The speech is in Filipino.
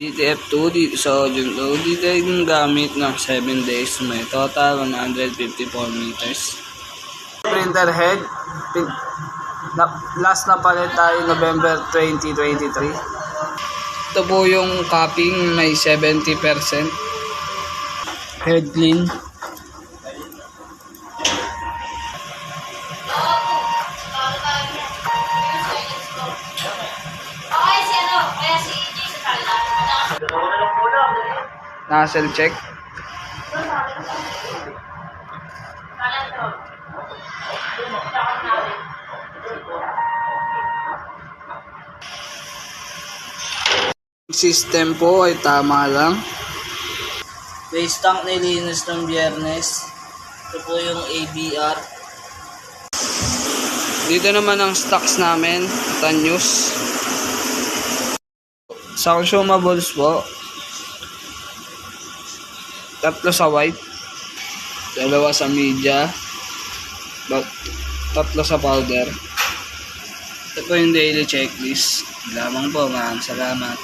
DTF2, sodium load. Dito yung gamit ng 7 days. May total 154 meters. Printer head. Last na palit tayo November 2023. Ito po yung capping, may 70%. Head clean. Nozzle check. System po ay tama lang. Base tank nilinis ng Biyernes. Ito po yung ABR. Dito naman ang stocks namin. Tanyos. Sa consumables po, 3 sa white, 2 sa media, 3 sa powder. Ito po yung daily checklist. Lamang po, maraming salamat.